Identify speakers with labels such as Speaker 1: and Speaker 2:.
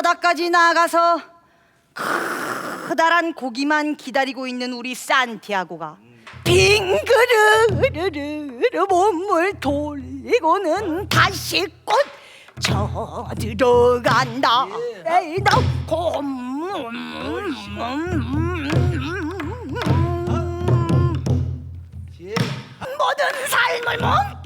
Speaker 1: 바다까지 나가서 커다란 고기만 기다리고 있는 우리 산티아고가 빙그르르르 몸을 돌리고는 다시 곧 쳐들어간다. 에이 나 모든 삶을 멈